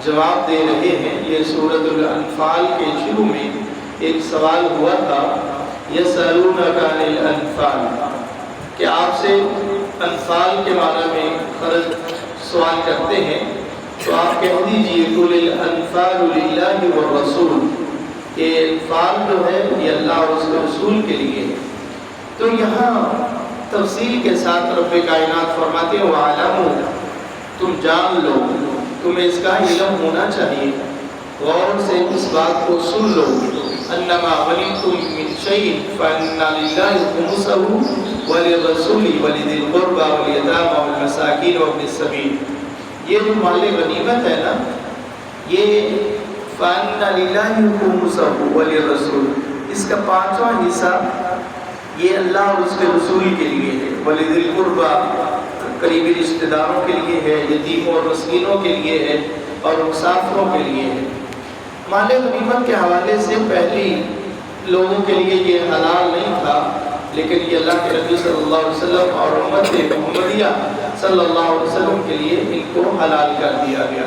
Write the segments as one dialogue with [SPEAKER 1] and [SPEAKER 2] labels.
[SPEAKER 1] جواب دے رہے ہیں۔ یہ سورۃ الانفال کے شروع میں ایک سوال ہوا تھا، یسألونک عن الانفال، کہ آپ سے انفال کے بارے میں خرج سوال کرتے ہیں، تو آپ کہہ دیجئے قل الانفال للہ والرسول، کہ انفال جو ہے یہ اللہ اور اس کے رسول کے لیے ہے۔ تو یہاں تفصیل کے ساتھ رب کائنات فرماتے ہیں وَعَلَمُوا، تم جان لو، تمہیں اس کا علم ہونا چاہیے، غور سے اس بات کو سن لو، انما غنمتم من شیء فان للہ خمسہ وللرسول ولذی القربى والیتامى والمساکین وابن السبیل۔ یہ جو مال غنیمت ہے نا، یہ فان للہ خمسہ وللرسول، اس کا پانچواں حصہ یہ اللہ اور اس کے رسول کے لیے ہے، وَلِذِي الْقُرْبَى قریبی رشتہ داروں کے لیے ہے، یتیموں اور مسکینوں کے لیے ہے، اور مسافروں کے لیے ہے۔ مال غنیمت کے حوالے سے پہلی لوگوں کے لیے یہ حلال نہیں تھا، لیکن یہ اللہ کے نبی صلی اللہ علیہ وسلم اور امت محمدیہ صلی اللہ علیہ وسلم کے لیے ان کو حلال کر دیا گیا۔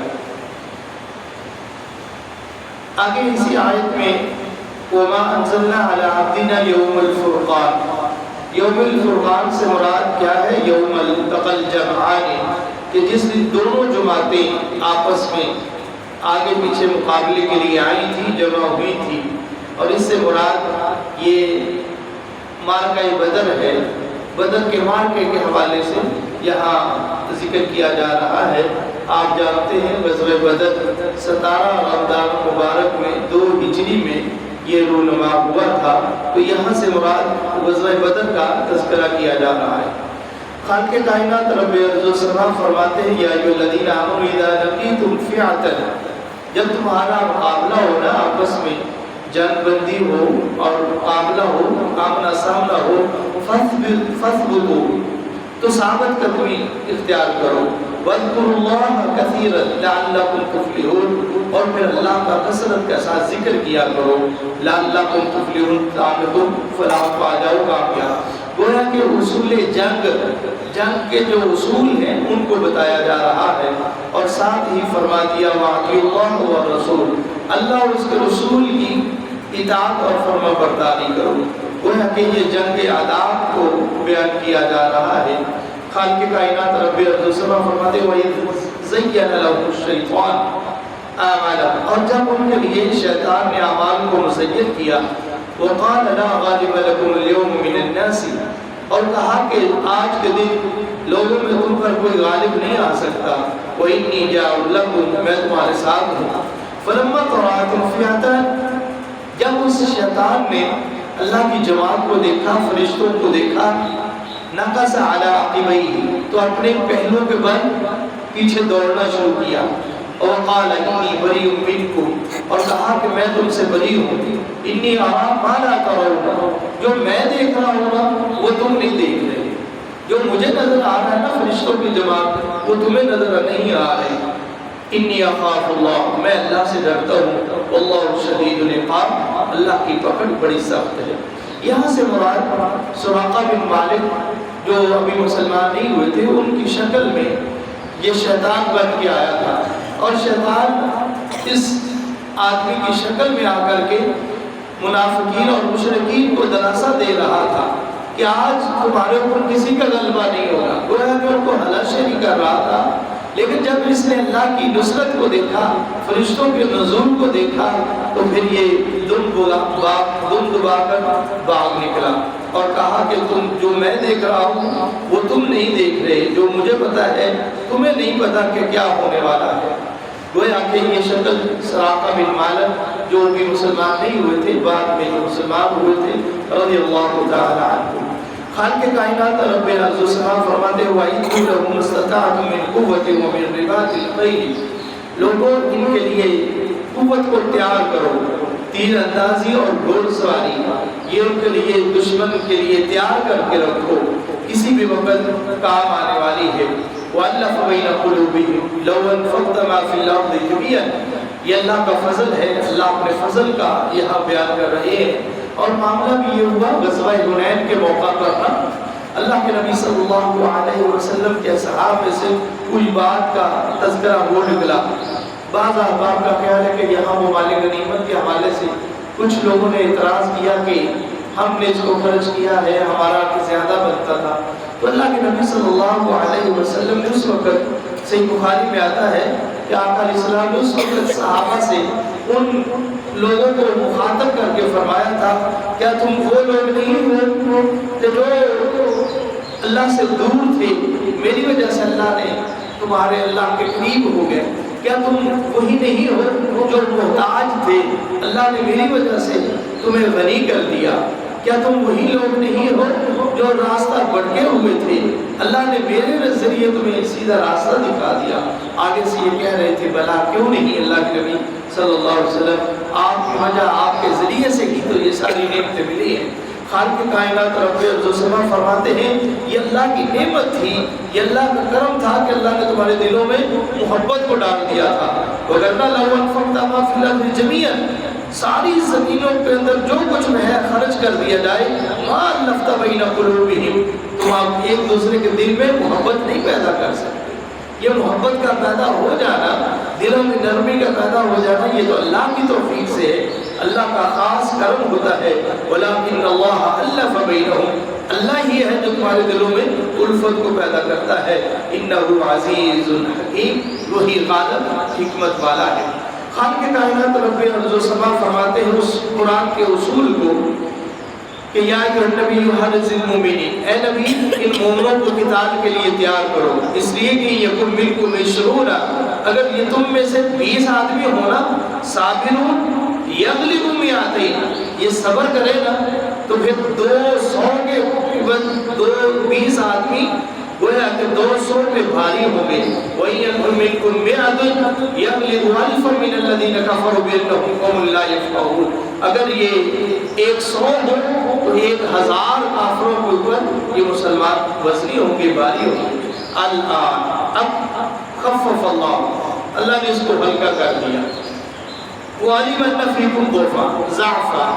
[SPEAKER 1] آگے اسی آیت میں وَمَا أَنزَلْنَا عَلَىٰ عَبْدِنَا يَوْمَ الْفُرْقَانِ، یوم الفرقان سے مراد کیا ہے؟ یوم التقى الجمعان، کہ جس دن دونوں جماعتیں آپس میں آگے پیچھے مقابلے کے لیے آئی تھی، جمع ہوئی تھی، اور اس سے مراد یہ معرکہ بدر ہے۔ بدر کے معرکے کے حوالے سے یہاں ذکر کیا جا رہا ہے۔ آپ جانتے ہیں غزوہ بدر 17 رمضان مبارک میں 2 ہجری میں یہ رونما ہوا تھا، تو یہاں سے مراد غزوہ بدر کا تذکرہ کیا جا رہا ہے۔ خالق کائنات رب ارض و سما فرماتے ہیں یا ایھا الذین آمنوا اذا لقیتم فئۃ، جب تمہارا مقابلہ ہو نا، آپس میں جنگ بندی ہو اور مقابلہ ہو، آمنا سامنا ہو، فاثبتوا، تو ثابت قدمی اختیار کرو، واذکروا اللہ کثیرا لعلکم تفلحون، اور پھر اللہ کا کثرت کے ساتھ ذکر کیا کرو، لعلکم تفلحون، تاکہ تم فلاح پا جاؤ، کامیاب۔ گویا کہ اصول جنگ کے جو اصول ہیں ان کو بتایا جا رہا ہے، اور ساتھ ہی فرما دیا وَأَطِیعُوا اللَّهَ وَالرَّسُولَ، اللہ اور اس کے رسول کی اطاعت اور فرما برداری کرو۔ گویا کہ یہ جنگ آداب کو بیان کیا جا رہا ہے۔ خالق کائنات رب ارض و سما فرماتے ہیں وَإِذْ زَيَّنَ لَهُمُ الشَّيْطَانُ أَعْمَالَهُمْ، اور جب ان کے لیے شیطان نے اعمال کو مزین کیا، وَقَالَ لَا غَالِبَ لَكُمُ الْيَوْمَ مِنَ النَّاسِ، اور کہا کہ آج کے دن لوگوں میں تم پر کوئی غالب نہیں آ سکتا، وَإِنِّي جَاعِلٌ لَكُمْ، میں تمہارے ساتھ ہوں۔ فَلَمَّا تَرَأَتِ الْفِئَتَانِ، جب اس شیطان نے اللہ کی جماعت کو دیکھا، فرشتوں کو دیکھا، نَقَصَ عَلَىٰ عَقِبَيْهِ، تو اپنے پہلوں کے بل پیچھے دوڑنا شروع کیا، اور قال انی بری منکم، اور کہا کہ میں تم سے بری ہوں، انی ارا ما لا ترون، جو میں دیکھ رہا ہوں نا وہ تم نہیں دیکھ رہے، جو مجھے نظر آ رہا ہے نا فرشتوں کی جماعت، وہ تمہیں نظر نہیں آ رہی۔ انی اخاف اللہ، میں اللہ سے ڈرتا ہوں، واللہ شدید العقاب، اللہ کی پکڑ بڑی سخت ہے۔ یہاں سے مراد سراقہ بن مالک جو ابھی مسلمان نہیں ہوئے تھے، ان کی شکل میں یہ شیطان بن کے آیا تھا، اور شیطان اس آدمی کی شکل میں آ کر کے منافقین اور مشرکین کو دلاسا دے رہا تھا کہ آج تمہارے اوپر کسی کا غلبہ نہیں ہوگا۔ گویا کہ ان کو ہلاشری کر رہا تھا، لیکن جب اس نے اللہ کی نصرت کو دیکھا، فرشتوں کے نزول کو دیکھا، تو پھر یہ دم دبا کر بھاگ نکلا اور کہا کہ تم جو میں دیکھ رہا ہوں وہ تم نہیں دیکھ رہے، جو مجھے پتا ہے تمہیں نہیں پتا کہ کیا ہونے والا ہے۔ گویا کہ یہ شکل سراقہ بن مالک جو بھی مسلمان نہیں ہوئے تھے، بعد میں جو مسلمان ہوئے تھے رضی اللہ تعالی عنہ۔ خالق کائنات رب ارض و سما فرماتے ہیں وَإِذْ لَهُمْ اسْتَطَعْتُم مِّن قُوَّةٍ وَمِن رِّبَاطِ الْخَيْلِ، لوگوں ان کے لیے قوت کو تیار کرو، تیر اندازی اور گھوڑ سواری، یہ ان کے لیے دشمن کے لیے تیار کر کے رکھو، کسی بھی وقت کام آنے والی ہے۔ وَأَلَّفَ بَيْنَ قُلُوبِهِمْ لَوْ أَنفَقْتَ مَا فِي الْأَرْضِ جَمِيعًا، یہ اللہ کا فضل ہے، اللہ اپنے فضل کا یہاں بیان کر رہے ہیں۔ اور معاملہ بھی یہ ہوا غزوہ حنین کے موقع پر نا، اللہ کے نبی صلی اللہ علیہ وسلم کے اصحاب میں سے کوئی بات کا تذکرہ ہو نکلا، بعض احباب کا خیال ہے کہ یہاں وہ مال غنیمت کے حوالے سے کچھ لوگوں نے اعتراض کیا کہ ہم نے اس کو خرچ کیا ہے، ہمارا کہ زیادہ بنتا تھا. تو اللہ کے نبی صلی اللہ علیہ وسلم نے اس وقت، صحیح بخاری میں آتا ہے کہ آقا علیہ السلام نے اس وقت صحابہ سے ان لوگوں کو مخاطب کر کے فرمایا تھا، کیا تم وہ لوگ نہیں ہو کہ جو اللہ سے دور تھے، میری وجہ سے اللہ نے تمہارے اللہ کے قریب ہو گئے؟ کیا تم وہی نہیں ہو جو محتاج تھے، اللہ نے میری وجہ سے تمہیں غنی کر دیا؟ کیا تم وہی لوگ نہیں ہو جو راستہ بھٹکے ہوئے تھے، اللہ نے میرے ذریعے تمہیں سیدھا راستہ دکھا دیا؟ آگے سے یہ کہہ رہے تھے بلا کیوں نہیں اللہ کے نبی صلی اللہ علیہ وسلم، آپ کی وجہ آپ کے ذریعے سے ہی تو یہ ساری نعمتیں ملی ہیں. خالق کائنات رب عز و جل فرماتے ہیں یہ اللہ کی نعمت تھی، یہ اللہ کا کرم تھا کہ اللہ نے تمہارے دلوں میں محبت کو ڈال دیا تھا. وَغَرَّ لَوْ أَنفَقْتَ مَا فِي الْأَرْضِ جَمِيعًا، ساری زمینوں کے اندر جو کچھ ہے خرچ کر دیا جائے، مَا أَلَّفْتَ بَيْنَ قُلُوبِهِمْ، تم آپ ایک دوسرے کے دل میں محبت نہیں پیدا کر سکتے. یہ محبت کا پیدا ہو جانا، دلوں میں نرمی کا پیدا ہو جانا، یہ تو اللہ کی توفیق سے ہے، اللہ کا خاص کرم ہوتا ہے. وَلَٰكِنَّ اللَّهَ أَلَّفَ بَيْنَهُمْ، اللہ ہی ہے جو تمہارے دلوں میں الفت کو پیدا کرتا ہے. إِنَّهُ عَزِيزٌ حَكِيمٌ، وہی غالب حکمت والا ہے. خالق کائنات رب عز و جل فرماتے ہیں اس قرآن کے اصول کو کہ یا ایھا النبی حرض المؤمنین، اے نبی ان مومنوں کو قتال کے لیے تیار کرو، اس لیے کہ یکن منکم 20، اگر یہ تم میں سے 20 آدمی ہونا، صابرون یغلبوا مئتین، یہ صبر کرے نا تو پھر 200 کے 20 آدمی گویا کہ 200 پہ بھاری ہوں گے. وَإِن مِّنكُم مِّئَةٌ يَغْلِبُوا أَلْفًا مِّنَ الَّذِينَ كَفَرُوا بِأَنَّهُمْ قَوْمٌ لَّا يَفْقَهُونَ، اگر یہ 100 ہو تو 1000 کافروں کے اوپر یہ مسلمان وزنی ہوں گے، بھاری ہوں گے. الآن اب خفف اللہ نے اس کو ہلکا کر دیا. وَعَلِمَ أَنَّ فِيكُمْ ضَعْفًا،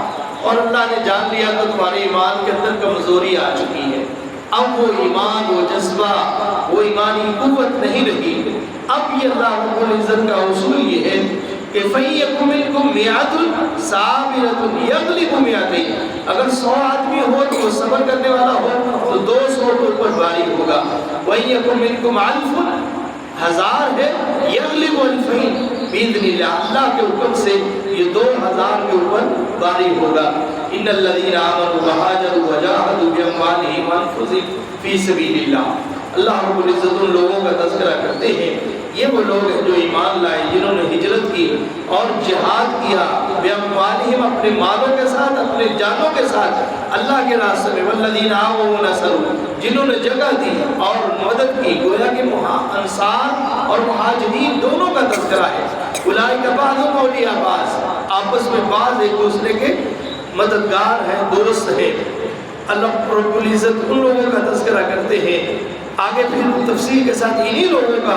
[SPEAKER 1] اور اللہ نے جان لیا کہ تمہارے ایمان کے اندر کمزوری آ چکی ہے. اب وہ ایمان، وہ جذبہ، وہ ایمانی قوت نہیں رہی. اب یہ اللہ رب العزت کا اصول یہ ہے کہ فَيَّكُمْ مِنْكُمْ مِئَةٌ صَابِرَةٌ يَغْلِبُوا مِئَتَيْنِ، اگر 100 آدمی ہو تو وہ صبر کرنے والا ہو تو 200 کے اوپر بھاری ہوگا. وَيَّكُمْ مِنْكُمْ أَلْفٌ، 1000 ہے، يَغْلِبُوا أَلْفَيْنِ بِإِذْنِ اللَّهِ، اللہ کے حکم سے یہ 2000 کے اوپر بھاری ہوگا. ان الذين آمنوا وهاجروا وجاهدوا بأموالهم وأنفسهم في سبيل الله، اللہ رب العزت ان لوگوں کا تذکرہ کرتے ہیں، یہ وہ لوگ ہیں جو ایمان لائے، جنہوں نے ہجرت کی اور جہاد کیا، بأموالهم اپنے مالوں کے ساتھ، اپنے جانوں کے ساتھ اللہ کے راستے میں. والذین آووا ونصروا، جنہوں نے جگہ دی اور مدد کی. گویا کہ انصار اور مہاجرین دونوں کا تذکرہ ہے. اولئک بعضهم اولیاء بعض، آپس میں بعض ایک دوسرے کے مددگار ہیں، دوست ہیں. اللہ رب العزت ان لوگوں کا تذکرہ کرتے ہیں. آگے پھر تفصیل کے ساتھ انہی لوگوں کا،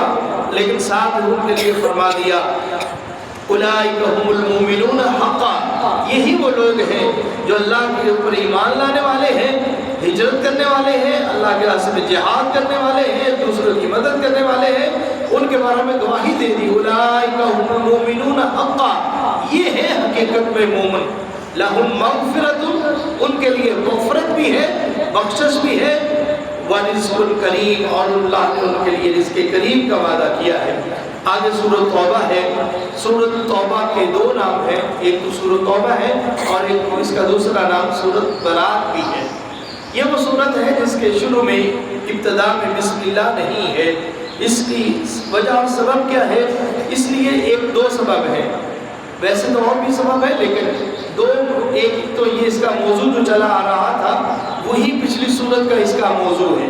[SPEAKER 1] لیکن ساتھ ان کے لیے فرما دیا اولئک هم المؤمنون حقا، یہی وہ لوگ ہیں جو اللہ کے اوپر ایمان لانے والے ہیں، ہجرت کرنے والے ہیں، اللہ کے راستے میں جہاد کرنے والے ہیں، دوسروں کی مدد کرنے والے ہیں. ان کے بارے میں گواہی دے دی اولئک هم المؤمنون حقا، یہ ہے حقیقت میں مومن. لہم مغفرت، ان کے لیے مغفرت بھی ہے، بخشش بھی ہے. ورزق کریم، اور اللہ نے ان کے لیے رزق کریم کا وعدہ کیا ہے. آگے سورۃ توبہ ہے. سورۃ توبہ کے 2 نام ہیں، ایک تو سورۃ توبہ ہے اور ایک اس کا دوسرا نام سورۃ برات بھی ہے. یہ وہ سورت ہے جس کے شروع میں ابتدا میں بسم اللہ نہیں ہے. اس کی وجہ اور سبب کیا ہے؟ اس لیے 2 سبب ہیں، ویسے تو اور بھی سبب ہے لیکن 2. ایک تو یہ اس کا موضوع جو چلا آ رہا تھا وہی پچھلی سورت کا اس کا موضوع ہے،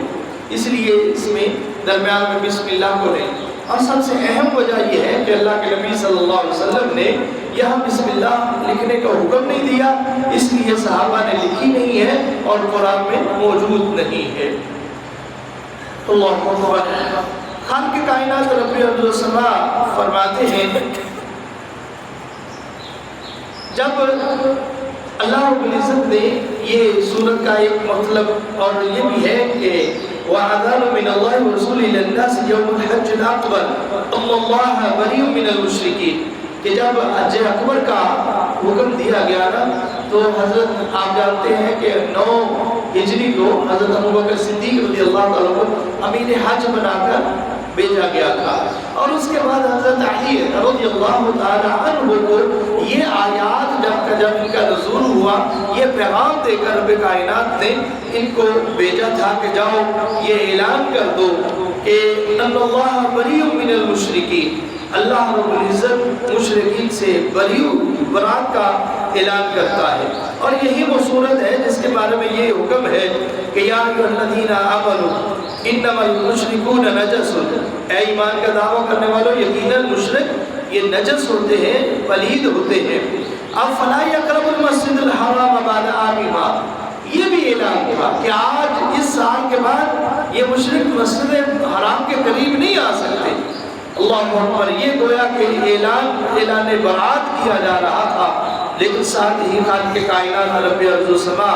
[SPEAKER 1] اس لیے اس میں درمیان میں بسم اللہ کو لیں. اور سب سے اہم وجہ یہ ہے کہ اللہ کے نبی صلی اللہ علیہ وسلم نے یہاں بسم اللہ لکھنے کا حکم نہیں دیا، اس لیے صحابہ نے لکھی نہیں ہے اور قرآن میں موجود نہیں ہے. اللہ اکبر. خالق کائنات رب عز و جل فرماتے ہیں جب اللہ رب العزت نے یہ سورت کا ایک مطلب اور یہ بھی ہے کہ وَأَذَانٌ مِّنَ اللَّهِ وَرَسُولِهِ إِلَى النَّاسِ يَوْمُ الْحَجِّ الْأَكْبَرِ أَنَّ اللَّهَ بَرِيءٌ مِّنَ الْمُشْرِكِينَ کہ جب حج اکبر کا حکم دیا گیا نا تو حضرت آپ جانتے ہیں کہ 9 ہجری کو حضرت ابوبکر صدیق رضی اللہ تعالیٰ کو امیر حج بنا کر بھیجا گیا تھا، اور اس کے بعد حضرت علی رضی اللہ تعالیٰ عنہ کو یہ آیات جب ان کا نزول ہوا، یہ پیغام دے کر رب کائنات نے ان کو بھیجا تھا کہ جاؤ یہ اعلان کر دو کہ ان اللہ بریء من المشرکین، اللہ رب العزت مشرکین سے برات کا اعلان کرتا ہے۔ اور یہی وہ صورت ہے جس کے بارے میں یہ حکم ہے کہ یا ایھا الذین آمنوا انما المشرکون نجس، اے ایمان کا دعویٰ کرنے والوں یقیناً مشرک یہ نجس ہوتے ہیں، پلید ہوتے ہیں۔ اب فلا یقربوا المسجد الحرام بعد عامہا، یہ بھی اعلان تھا کہ آج اس سال کے بعد یہ مشرک مسجد حرام کے قریب نہیں آ سکتے۔ اللہ اکبر، یہ گویا کہ اعلان برات کیا جا رہا تھا، لیکن ساتھ ہی خالق کے کائنات رب ارض و سما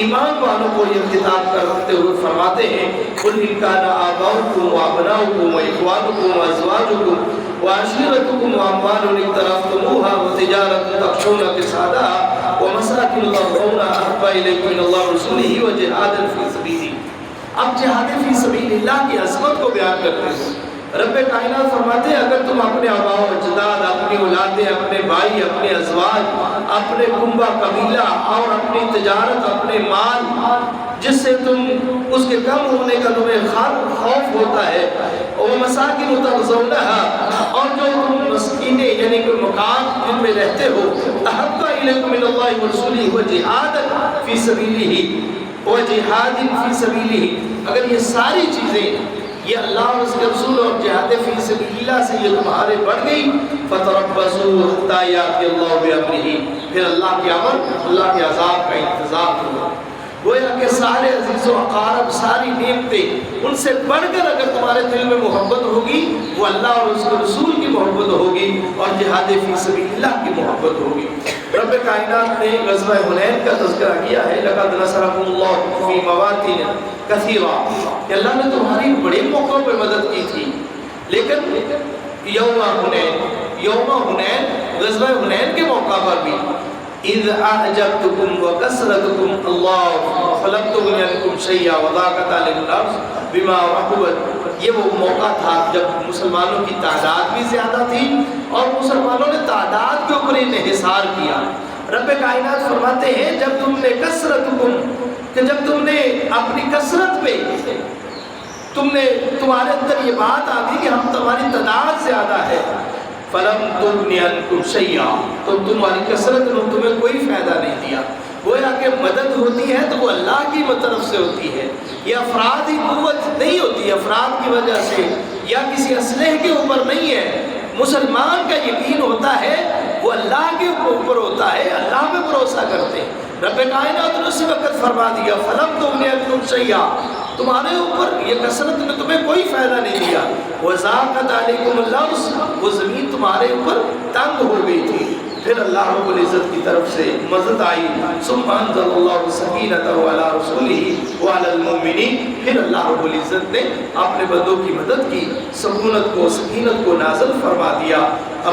[SPEAKER 1] ایمان والوں کو یہ خطاب کرتے ہوئے فرماتے ہیں قل ان کان آباؤکم وابناؤکم واخوانکم وازواجکم وعشیرتکم واموال اقترفتموها وتجارت تخشون کسادها ومساکن ترضونها احب الیکم من اللہ ورسولہ وجہاد فی سبیلہ۔ اب جہاد فی سبیل اللہ کی عظمت کو بیان کرتے ہیں۔ رب کائنات فرماتے ہیں اگر تم اپنے آباء و اجداد، اپنی اولادیں، اپنے بھائی، اپنے ازواج، اپنے کنبہ قبیلہ اور اپنی تجارت، اپنے مال جس سے تم اس کے کم ہونے کا تمہیں خوف ہوتا ہے، وہ مساکن ترضونها، اور جو تم مسکینیں یعنی کہ مکان جن میں رہتے ہو، احب الیکم من اللہ ورسولہ وجہاد فی سبیلہ وجہاد فی سبیلہ، اگر یہ ساری چیزیں یہ اللہ اور اس کے رسول اور جہاد فی سبیل اللہ سے یہ تمہارے بڑھ گئی، فتربصوا حتی یأتی اللہ بامرہ، پھر اللہ کے امر، اللہ کے عذاب کا انتظار کرو۔ گویا کہ سارے عزیز و اقارب، ساری نعمتیں، ان سے بڑھ کر اگر تمہارے دل میں محبت ہوگی وہ اللہ اور اس کے رسول کی محبت ہوگی اور جہاد فی سبیل اللہ کی محبت ہوگی۔ رب کائنات نے غزوہ حنین کا تذکرہ کیا ہے، لقد نصرکم اللہ فی مواطن کثیرہ، کہ اللہ نے تمہاری بڑے موقعوں پہ مدد کی تھی، لیکن یوم حنین، غزوہ حنین کے موقع پر بھی اذ اعجبتکم وکثرتکم اللہ فلم تغن عنکم شیئا وضاقت علیکم الارض بما رحبت، یہ وہ موقع تھا جب مسلمانوں کی تعداد بھی زیادہ تھی اور مسلمانوں نے تعداد کے اوپر انحصار کیا۔ رب کائنات فرماتے ہیں جب تم نے کثرتکم، کہ جب تم نے اپنی کثرت پہ تمہارے اندر یہ بات آ گئی کہ ہم تمہاری تعداد زیادہ ہے، فلم تغن عنکم شیئا، تو تمہاری کثرت نے تمہیں کوئی فائدہ نہیں دیا۔ گویا کہ مدد ہوتی ہے تو وہ اللہ کی طرف سے ہوتی ہے، یہ افراد کی قوت نہیں ہوتی، افراد کی وجہ سے یا کسی اسلحے کے اوپر نہیں ہے۔ مسلمان کا یقین ہوتا ہے وہ اللہ کے اوپر ہوتا ہے، اللہ پہ بھروسہ کرتے ہیں۔ رب کائنات نے اسی وقت فرما دیا فلم تغن عنکم شیئا، تمہارے اوپر یہ کثرت نے تمہیں کوئی فائدہ نہیں دیا، وضاقت علیکم الارض، وہ زمین تمہارے اوپر تنگ ہو گئی تھی۔ پھر اللہ رب العزت کی طرف سے مدد آئی، ثم انزل اللہ سکینتہ علی رسولہ وعلی المؤمنین، پھر اللہ رب العزت نے اپنے بندوں کی مدد کی، سکونت کو، سکینت کو نازل فرما دیا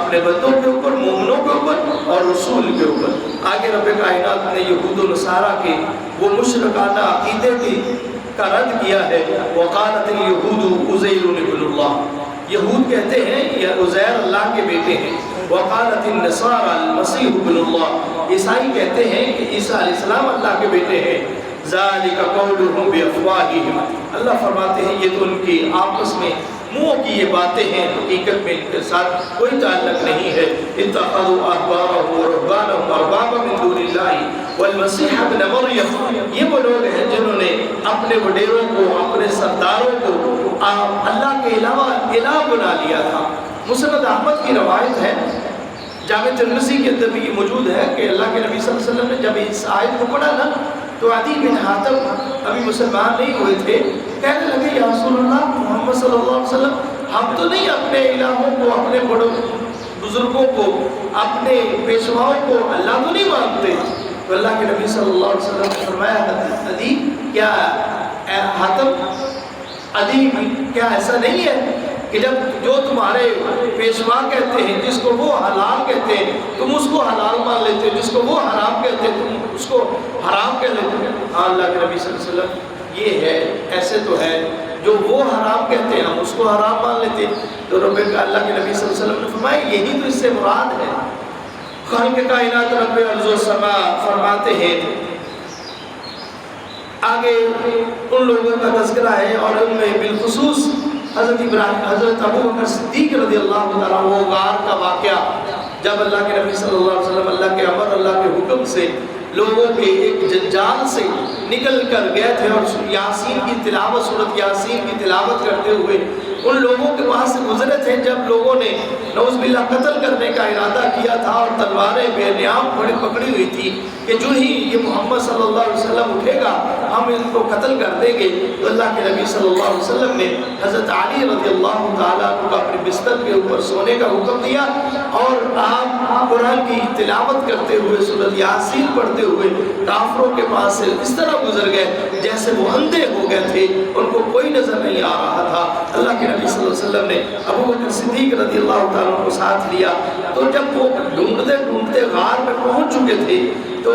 [SPEAKER 1] اپنے بندوں کے اوپر، مومنوں کے اوپر اور رسول کے اوپر۔ آگے رب کائنات نے یہود و نصارہ کے وہ مشرکانہ عقیدے کا رد کیا ہے، وقالت الیہود عزیر ابن اللہ، یہود کہتے ہیں یہ عزیر اللہ کے بیٹے ہیں، وقالت النصارى المسیح ابن اللہ، عیسائی کہتے ہیں کہ عیسیٰ علیہ السلام اللہ کے بیٹے ہیں، ذالک قولہم بافواہہم، اللہ فرماتے ہیں یہ تو ان کی آپس میں منہ کی یہ باتیں ہیں، حقیقت میں ان کے ساتھ کوئی تعلق نہیں ہے۔ اتخذوا احبارهم ورهبانهم اربابا من دون اللہ والمسیح ابن مریم، یہ وہ لوگ ہیں جنہوں نے اپنے وڈیروں کو، اپنے سرداروں کو اللہ کے علاوہ الہ بنا لیا تھا۔ مسند احمد کی روایت ہے، جامع ترمذی کے اندر بھی یہ موجود ہے کہ اللہ کے نبی صلی اللہ علیہ وسلم نے جب اس آیت کو پڑھا نا تو عدی بن حاتم ابھی مسلمان نہیں ہوئے تھے، کہنے لگے یا رسول اللہ محمد صلی اللہ علیہ وسلم، ہم تو نہیں اپنے الہوں کو، اپنے بڑوں بزرگوں کو، اپنے پیشواؤں کو اللہ تو نہیں مانتے۔ تو اللہ کے نبی صلی اللہ علیہ وسلم نے فرمایا عدی کیا حاتم ادیب کیا ایسا نہیں ہے کہ جب جو تمہارے پیشوا کہتے ہیں جس کو وہ حلال کہتے ہیں تم اس کو حلال مان لیتے ہو، جس کو وہ حرام کہتے ہیں تم اس کو حرام کہہ لیتے ہو؟ ہاں اللہ کے نبی صلی اللہ علیہ وسلم یہ ہے، ایسے تو ہے جو وہ حرام کہتے ہیں ہم اس کو حرام مان لیتے ہیں۔ تو اللہ کے نبی صلی اللہ علیہ وسلم نے فرمایا یہی تو اس سے مراد ہے۔ خالق کائنات رب ارض و سما فرماتے ہیں، آگے ان لوگوں کا تذکرہ ہے اور ان میں بالخصوص حضرت ابراہیم، حضرت ابو بکر صدیق رضی اللہ تعالیٰ وہ غار کا واقعہ، جب اللہ کے نبی صلی اللہ علیہ وسلم اللہ کے امر، اللہ کے حکم سے لوگوں کے ایک جنجال سے نکل کر گئے تھے اور یاسین کی تلاوت، سورۃ یاسین کی تلاوت کرتے ہوئے ان لوگوں کے پاس سے گزرے تھے، جب لوگوں نے نعوذ باللہ قتل کرنے کا ارادہ کیا تھا اور تلواریں بے نیام پکڑی ہوئی تھی کہ جو ہی یہ محمد صلی اللہ علیہ وسلم اٹھے گا ہم ان کو قتل کر دیں گے، تو اللہ کے نبی صلی اللہ علیہ وسلم نے حضرت علی رضی اللہ تعالیٰ کو اپنے بستر کے اوپر سونے کا حکم دیا اور آپ قرآن کی تلاوت کرتے ہوئے سورۃ یاسین پڑھتے ہوئے کافروں کے پاس سے اس طرح گزر گئے جیسے وہ اندھے ہو گئے تھے، ان کو کوئی نظر نہیں آ رہا تھا۔ اللہ کے نبی صلی اللہ علیہ وسلم نے ابو بکر صدیق رضی اللہ تعالیٰ کو ساتھ لیا، تو جب وہ ڈھونڈتے ڈھونڈتے غار میں پہنچ چکے تھے تو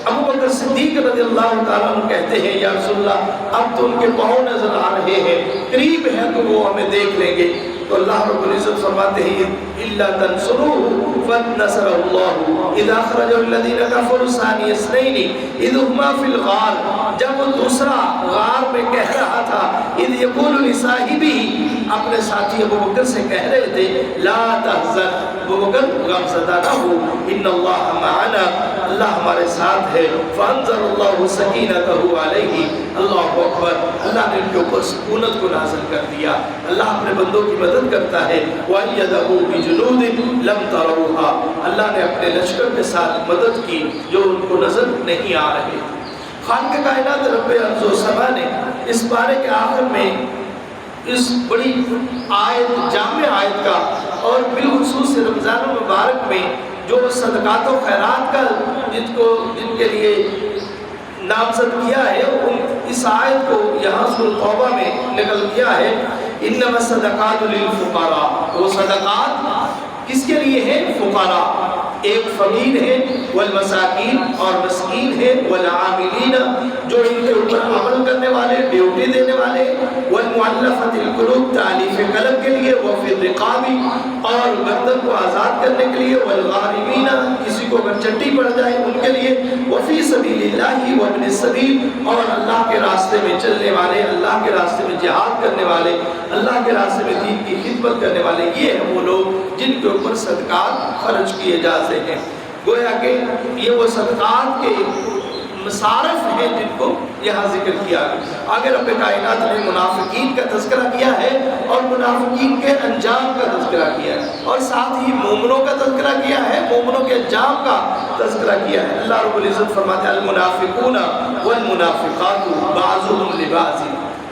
[SPEAKER 1] ابو بکر صدیق رضی اللہ تعالیٰ عنہ کہتے ہیں یا رسول اللہ اب تو ان کے پاؤں نظر آ رہے ہیں، قریب ہیں تو وہ ہمیں دیکھ لیں گے۔ تو اللہ رب العزت فرماتے ہیں الا تنصروه فنصره الله اذا اخرجه الذين كفروا ثاني اثنين اذ هما في الغار، جب وہ دوسرا غار میں کہہ رہا تھا، اذ يقول لصاحبه اپنے ساتھی ابو بکر سے کہہ رہے تھے لا تحزن، ابو بکر غم زدہ نہ ہو، ان اللہ معنا، اللہ ہمارے ساتھ ہے، فانزل اللہ سکینته علیہ، اللہ اکبر، اللہ نے ان کے اوپر سکونت کو نازل کر دیا۔ اللہ اپنے بندوں کی مدد کرتا ہے، وَأَيَّدَهُ بِجُنُودٍ لَمْ تَرَوْهَا، اللہ نے اپنے لشکر کے ساتھ مدد کی جو ان کو نظر نہیں آ رہے۔ خالق کائنات رب ارض و سما نے اس بارے کے آخر میں اس بڑی آیت، جامع آیت کا اور بالخصوص رمضان المبارک میں جو صدقات و خیرات کا جن کے لیے نامزد کیا ہے، اس آیت کو یہاں سورۃ توبہ میں نقل کیا ہے، انما الصدقات للفقراء، وہ صدقات کس کے لیے ہیں؟ فقراء، ایک فقیر ہے، والمساکین اور مسکین ہے، والعاملین جو ان کے اوپر عمل کرنے والے، ڈیوٹی دینے والے، والمؤلفۃ القلوب تالیف قلب کے لیے، وفی الرقاب اور گردن کو آزاد کرنے کے لیے، والغارمین کسی کو اگر چٹی پڑ جائے ان کے لیے، وفی سبیل اللہ وابن السبیل اور اللہ کے راستے میں چلنے والے، اللہ کے راستے میں جہاد کرنے والے، اللہ کے راستے میں دین کی خدمت کرنے والے، یہ ہیں وہ لوگ جن کے اوپر صدقات خرچ کیے جاتے ہیں۔ گویا کہ یہ وہ صدقات کے مصارف ہیں جن کو یہاں ذکر کیا گیا۔ آگے رب کائنات نے منافقین کا تذکرہ کیا ہے اور منافقین کے انجام کا تذکرہ کیا ہے، اور ساتھ ہی مومنوں کا تذکرہ کیا ہے، مومنوں کے انجام کا تذکرہ کیا ہے۔ اللہ رب العزت فرماتے ہیں المنافقون والمنافقات بعضهم لبعض،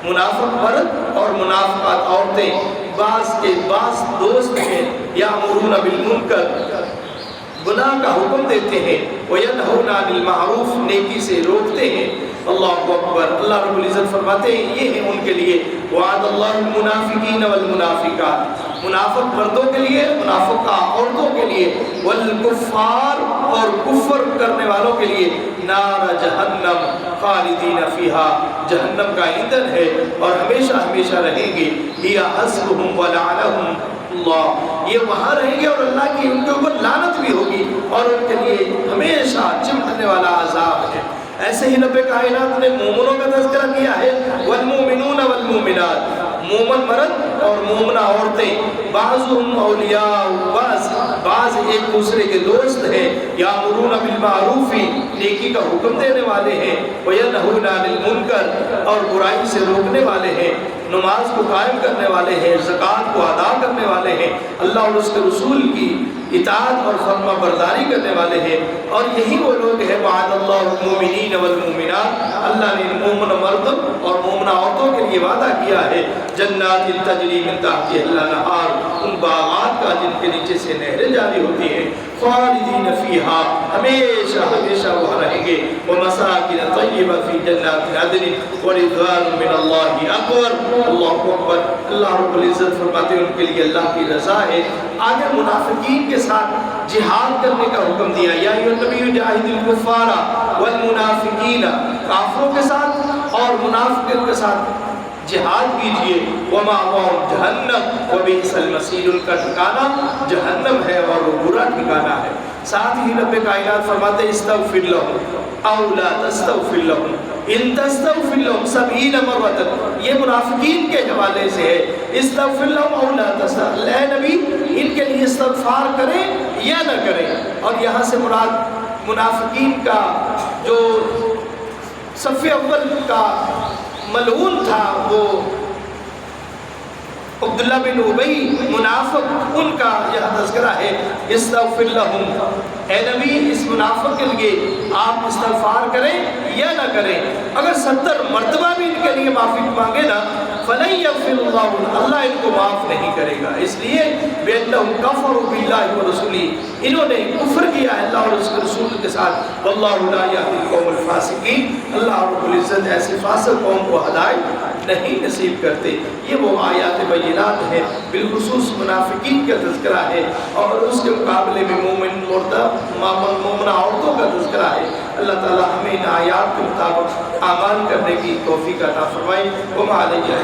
[SPEAKER 1] منافق مرد اور منافقات عورتیں بعض کے بعض دوست ہیں، یامرون بالمنکر گناہ کا حکم دیتے ہیں، وینہون عن المعروف نیکی سے روکتے ہیں۔ اللہ اکبر، اللہ رب العزت فرماتے ہیں یہ ہیں ان کے لیے وعد اللہ المنافقین والمنافقات، منافق مردوں کے لیے، منافقہ عورتوں کے لیے، والکفار اور کفر کرنے والوں کے لیے نار جہنم خالدین فیہا، جہنم کا ایندھن ہے اور ہمیشہ ہمیشہ رہیں گے، ہی حسبہم ولعنہم اللہ، یہ وہاں رہیں گے اور اللہ کی ان کے اوپر لعنت بھی ہوگی اور ان کے لیے ہمیشہ چمٹنے والا عذاب ہے۔ ایسے ہی رب کائنات نے مومنوں کا تذکرہ کیا ہے، والمومنون والمومنات، مومن مرد اور مومنہ عورتیں بعضهم اولیاء بعض، بعض ایک دوسرے کے دوست ہیں، یامرون بالمعروف نیکی کا حکم دینے والے ہیں، وینہون عن المنکر اور برائی سے روکنے والے ہیں، نماز کو قائم کرنے والے ہیں، زکوٰۃ کو ادا کرنے والے ہیں، اللہ اور اس کے رسول کی اطاعت اور فرما برداری کرنے والے ہیں، اور یہی وہ لوگ ہیں وعد اللہ المؤمنین والمؤمنات، اللہ نے مومن مرد اور مومنہ عورتوں کے لیے وعدہ کیا ہے جنات تجری من تحتہا الانہار، ان باغات کا کا جن کے نیچے سے نہریں جاری ہوتی ہیں، خالدین فیہا ہمیشہ ہمیشہ وہاں رہیں گے، ومساکن طیبہ فی جنات عدن ورضوان من اللہ اکبر۔ اللہ اکبر۔ اللہ رب العزت فرماتے ہیں ان کے لیے اللہ کی رضا ہے۔ آگے منافقین کے ساتھ جہاد کرنے کا حکم دیا، یا ایھا النبی جاہد الکفار والمنافقین، کافروں کے ساتھ اور منافقوں کے ساتھ جہاد کیجئے، وَمَأْوَاهُمْ جَهَنَّمُ وَبِئْسَ الْمَصِيرُ، ان کا ٹھکانہ جہنم ہے اور وہ برا ٹھکانہ ہے۔ ساتھ ہی رب کائنات فرماتے ہیں استغفر لهم او لا تستغفر لهم ان تستغفر لهم 70 مرة، یہ منافقین کے حوالے سے ہے، استغفر لهم او لا تستغفر، اے نبی ان کے لیے استغفار کریں یا نہ کریں۔ اور یہاں سے مراد منافقین کا جو صف اول کا ملعون تھا وہ عبداللہ بن ابی منافق، ان کا یہ تذکرہ ہے استغفر لهم، اے نبی اس منافق کے لیے آپ استغفار کریں یا نہ کریں۔ اگر 70 مرتبہ بھی ان کے لیے معافی مانگے نا فَلَن يَغْفِرُ اللَّهُ، اللہ ان کو معاف نہیں کرے گا، اس لیے بِأَنَّهُمْ كَفَرُوا بِاللَّهِ وَرَسُولِهِ، انہوں نے کفر کیا ہے اللہ اور اس کے رسول کے ساتھ۔ وَاللَّهُ لَا يَهْدِي الْقَوْمَ الْفَاسِقِينَ، اللہ رب العزت ایسے فاسق قوم کو ہدایت نہیں نصیب کرتے۔ یہ وہ آیات بینات ہیں، بالخصوص منافقین کا تذکرہ ہے، اور اس کے مقابلے میں مومنہ عورتوں کا تذکرہ ہے۔ اللہ تعالی ہمیں ان آیات کے مطابق اعمال کرنے کی توفیق عطا فرمائے۔ وما علیہ